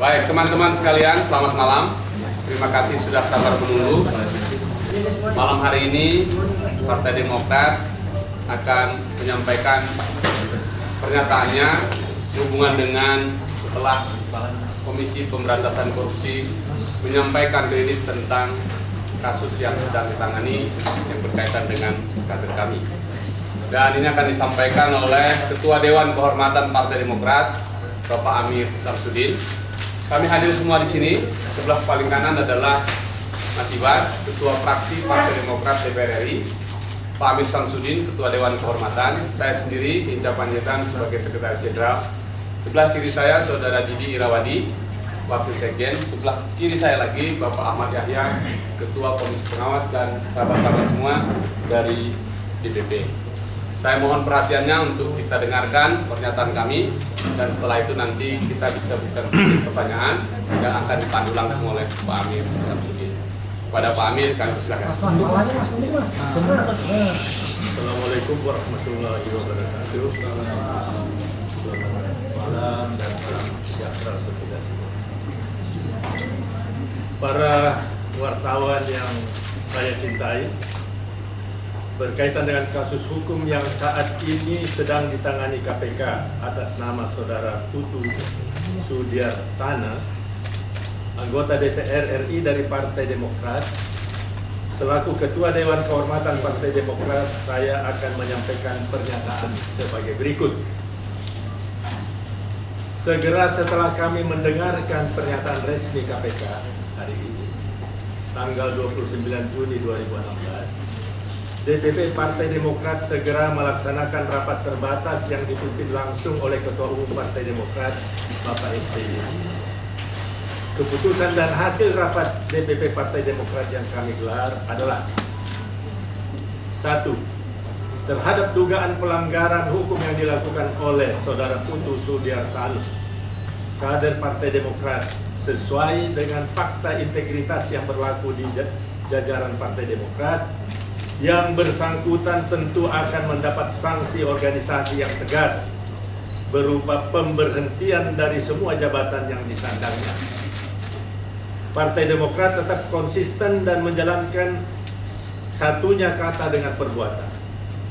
Baik, teman-teman sekalian, selamat malam. Terima kasih sudah sabar menunggu. Malam hari ini, Partai Demokrat akan menyampaikan pernyataannya sehubungan dengan setelah Komisi Pemberantasan Korupsi menyampaikan rilis tentang kasus yang sedang ditangani yang berkaitan dengan kader kami. Dan ini akan disampaikan oleh Ketua Dewan Kehormatan Partai Demokrat, Bapak Amir Samsudin. Kami hadir semua di sini. Sebelah paling kanan adalah Mas Ibas, Ketua Fraksi Partai Demokrat DPR RI, Pak Amir Samsudin, Ketua Dewan Kehormatan, saya sendiri, Hinca Panjaitan sebagai Sekretaris Jenderal. Sebelah kiri saya, Saudara Didi Irawadi, Wakil Sekjen. Sebelah kiri saya lagi, Bapak Ahmad Yahya, Ketua Komisi Pengawas, dan sahabat-sahabat semua dari DPP. Saya mohon perhatiannya untuk kita dengarkan pernyataan kami, dan setelah itu nanti kita bisa buka sedikit pertanyaan yang akan dipandu langsung oleh Pak Amir Samsudin. Kepada Pak Amir, kami silakan. Assalamualaikum warahmatullahi wabarakatuh. Selamat malam dan salam sejahtera untuk kita semua. Para wartawan yang saya cintai, berkaitan dengan kasus hukum yang saat ini sedang ditangani KPK atas nama Saudara Putu Sudiartana, anggota DPR RI dari Partai Demokrat, selaku Ketua Dewan Kehormatan Partai Demokrat, saya akan menyampaikan pernyataan sebagai berikut. Segera setelah kami mendengarkan pernyataan resmi KPK hari ini, tanggal 29 Juni 2016, DPP Partai Demokrat segera melaksanakan rapat terbatas yang dipimpin langsung oleh Ketua Umum Partai Demokrat, Bapak SBY. Keputusan dan hasil rapat DPP Partai Demokrat yang kami gelar adalah: 1. Terhadap dugaan pelanggaran hukum yang dilakukan oleh Saudara Putu Sudiartana, kader Partai Demokrat, sesuai dengan fakta integritas yang berlaku di jajaran Partai Demokrat, yang bersangkutan tentu akan mendapat sanksi organisasi yang tegas berupa pemberhentian dari semua jabatan yang disandangnya. Partai Demokrat tetap konsisten dan menjalankan satunya kata dengan perbuatan,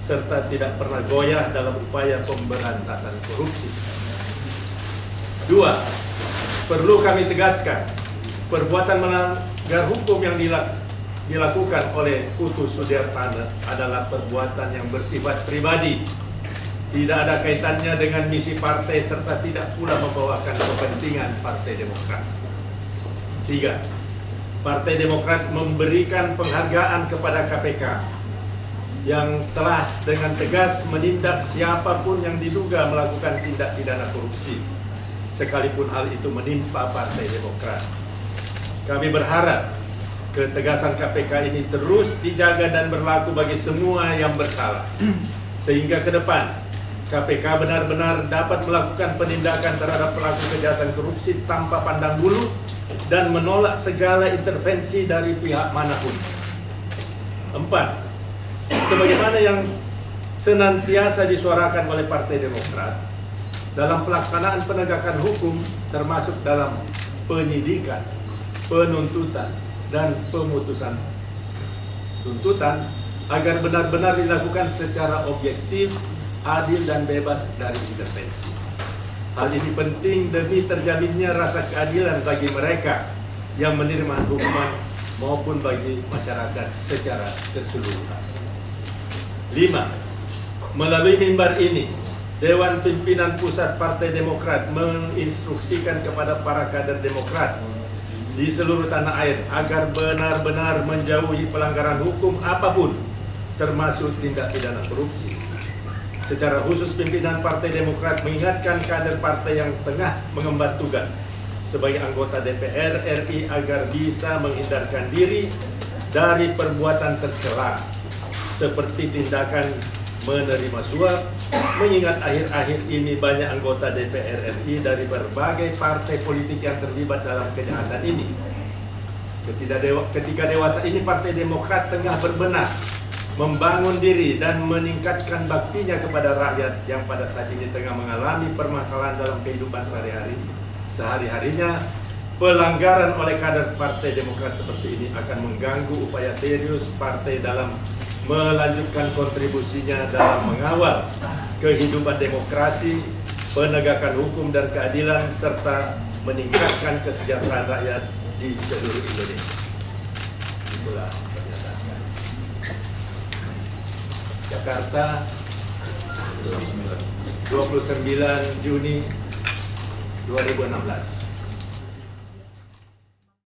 serta tidak pernah goyah dalam upaya pemberantasan korupsi. 2. Perlu kami tegaskan, perbuatan melanggar hukum yang dilakukan oleh Putu Sudiartana adalah perbuatan yang bersifat pribadi, tidak ada kaitannya dengan misi partai, serta tidak pula membawakan kepentingan Partai Demokrat. 3. Partai Demokrat memberikan penghargaan kepada KPK yang telah dengan tegas menindak siapapun yang diduga melakukan tindak pidana korupsi, sekalipun hal itu menimpa Partai Demokrat. Kami berharap ketegasan KPK ini terus dijaga dan berlaku bagi semua yang bersalah, sehingga ke depan KPK benar-benar dapat melakukan penindakan terhadap pelaku kejahatan korupsi tanpa pandang bulu dan menolak segala intervensi dari pihak manapun. 4. Sebagaimana yang senantiasa disuarakan oleh Partai Demokrat dalam pelaksanaan penegakan hukum, termasuk dalam penyidikan, penuntutan, dan pemutusan tuntutan, agar benar-benar dilakukan secara objektif, adil, dan bebas dari intervensi. Hal ini penting demi terjaminnya rasa keadilan bagi mereka yang menerima hukuman maupun bagi masyarakat secara keseluruhan. 5. Melalui mimbar ini, Dewan Pimpinan Pusat Partai Demokrat menginstruksikan kepada para kader Demokrat di seluruh tanah air agar benar-benar menjauhi pelanggaran hukum apapun, termasuk tindak pidana korupsi. Secara khusus, pimpinan Partai Demokrat mengingatkan kader partai yang tengah mengemban tugas sebagai anggota DPR RI agar bisa menghindarkan diri dari perbuatan tercela seperti tindakan menerima suap, mengingat akhir-akhir ini banyak anggota DPR RI dari berbagai partai politik yang terlibat dalam kejahatan ini. Ketika dewasa ini, Partai Demokrat tengah berbenah, membangun diri dan meningkatkan baktinya kepada rakyat yang pada saat ini tengah mengalami permasalahan dalam kehidupan sehari-harinya, pelanggaran oleh kader Partai Demokrat seperti ini akan mengganggu upaya serius partai dalam melanjutkan kontribusinya dalam mengawal kehidupan demokrasi, penegakan hukum dan keadilan, serta meningkatkan kesejahteraan rakyat di seluruh Indonesia. Itulah pernyataan. Jakarta, 29 Juni 2016.